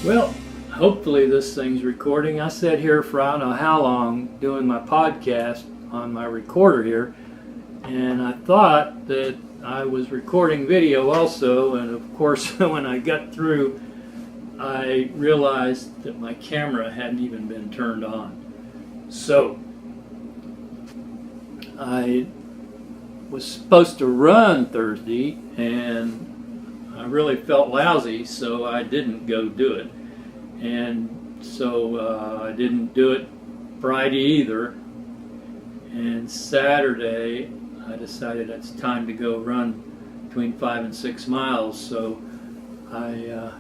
Well, hopefully this thing's recording. I sat here for I don't know how long doing my podcast on my recorder here, and I thought that I was recording video also, and of course when I got through I realized that my camera hadn't even been turned on. So I was supposed to run Thursday and I really felt lousy, so I didn't go do it. And so I didn't do it Friday either. And Saturday I decided it's time to go run between 5 and 6 miles. So I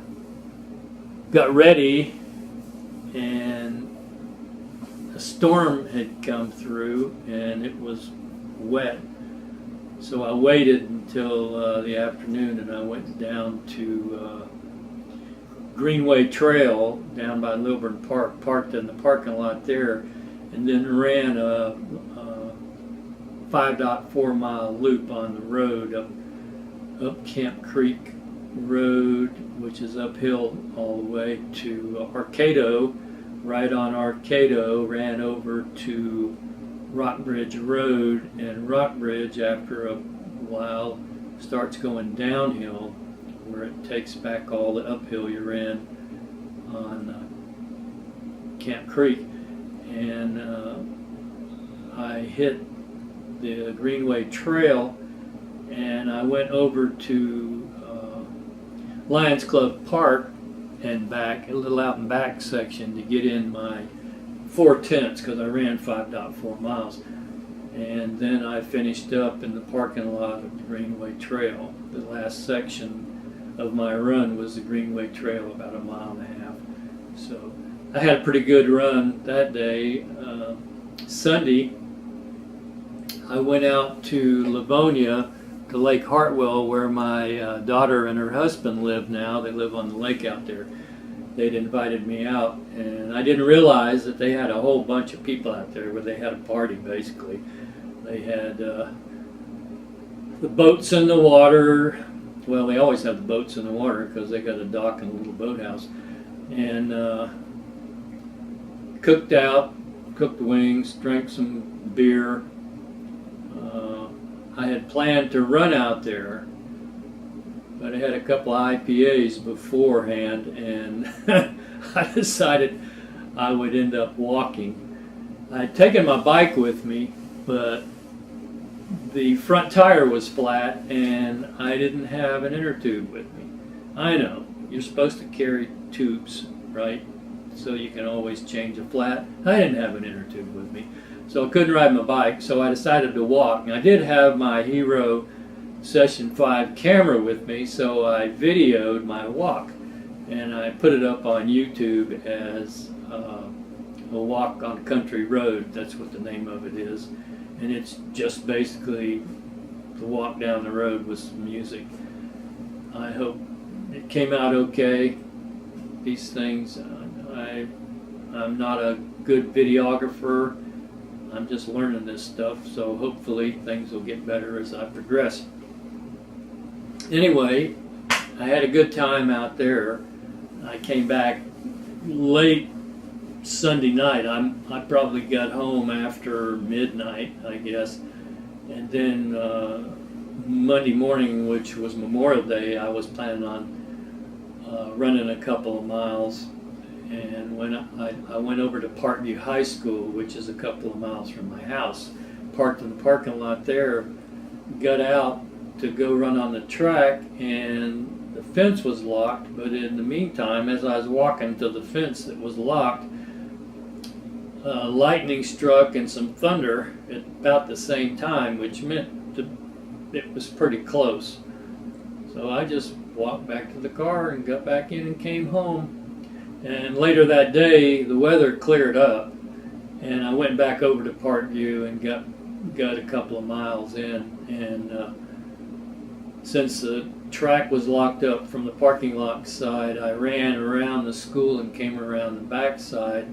got ready, and a storm had come through and it was wet. So I waited until the afternoon, and I went down to Greenway Trail down by Lilburn Park, parked in the parking lot there, and then ran a 5.4 mile loop on the road up Camp Creek Road, which is uphill all the way to Arcado. Right on Arcado, ran over to Rockbridge Road, and Rockbridge after a while starts going downhill, where it takes back all the uphill you ran on Camp Creek. And I hit the Greenway Trail, and I went over to Lions Club Park and back, a little out and back section, to get in my 4/10 because I ran 5.4 miles. And then I finished up in the parking lot of the Greenway Trail. The last section of my run was the Greenway Trail, about 1.5 miles. So I had a pretty good run that day. Sunday, I went out to Livonia, to Lake Hartwell, where my daughter and her husband live now. They live on the lake out there. They'd invited me out, and I didn't realize that they had a whole bunch of people out there, where they had a party basically. They had the boats in the water. Well, they always have the boats in the water because they got a dock and a little boathouse. And cooked wings, drank some beer. I had planned to run out there, but I had a couple of IPAs beforehand, and I decided I would end up walking. I'd taken my bike with me, but the front tire was flat, and I didn't have an inner tube with me. I know, you're supposed to carry tubes, right? So you can always change a flat. I didn't have an inner tube with me, so I couldn't ride my bike, so I decided to walk. And I did have my Hero Session 5 camera with me, so I videoed my walk, and I put it up on YouTube as a walk on country road. That's what the name of it is, and it's just basically the walk down the road with some music. I hope it came out okay. These things, I'm not a good videographer. I'm just learning this stuff, so hopefully things will get better as I progress. Anyway, I had a good time out there. I came back late Sunday night. I probably got home after midnight, I guess. And then Monday morning, which was Memorial Day, I was planning on running a couple of miles. And when I went over to Parkview High School, which is a couple of miles from my house, parked in the parking lot there, got out to go run on the track, and the fence was locked. But in the meantime, as I was walking to the fence that was locked, lightning struck and some thunder at about the same time, which meant it was pretty close. So I just walked back to the car and got back in and came home. And later that day, the weather cleared up, and I went back over to Parkview and got a couple of miles in. And since the track was locked up from the parking lot side, I ran around the school and came around the back side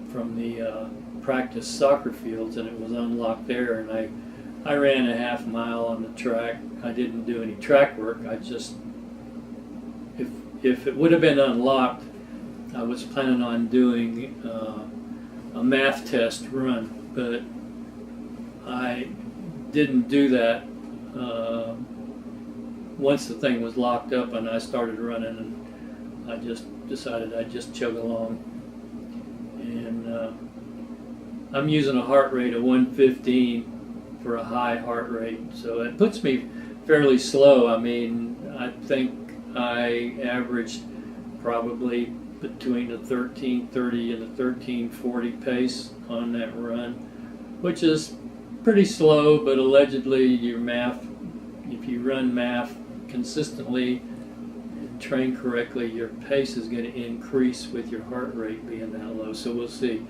from the practice soccer fields, and it was unlocked there. And I ran a half mile on the track. I didn't do any track work. I just, if it would have been unlocked, I was planning on doing a math test run, but I didn't do that once the thing was locked up and I started running, and I just decided I'd just chug along. And I'm using a heart rate of 115 for a high heart rate, so it puts me fairly slow. I mean, I think I averaged probably between the 1330 and the 1340 pace on that run, which is pretty slow, but allegedly your math, if you run math consistently and train correctly, your pace is going to increase with your heart rate being that low. So we'll see.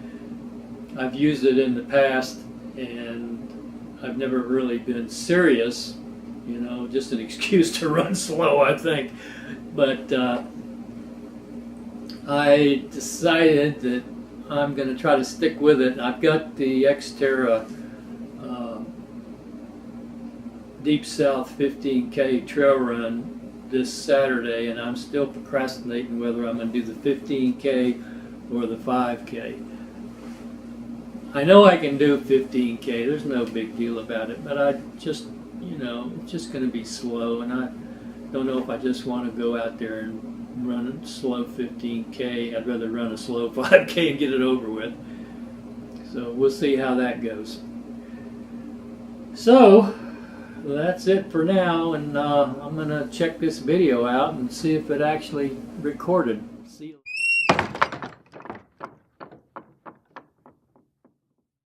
I've used it in the past and I've never really been serious, you know, just an excuse to run slow, I think. But I decided that I'm going to try to stick with it. I've got the Xterra Deep South 15K trail run this Saturday, and I'm still procrastinating whether I'm going to do the 15K or the 5K. I know I can do 15K, there's no big deal about it, but I just, you know, it's just going to be slow, and I don't know if I just want to go out there and run a slow 15K. I'd rather run a slow 5K and get it over with. So we'll see how that goes. So that's it for now, and I'm going to check this video out and see if it actually recorded.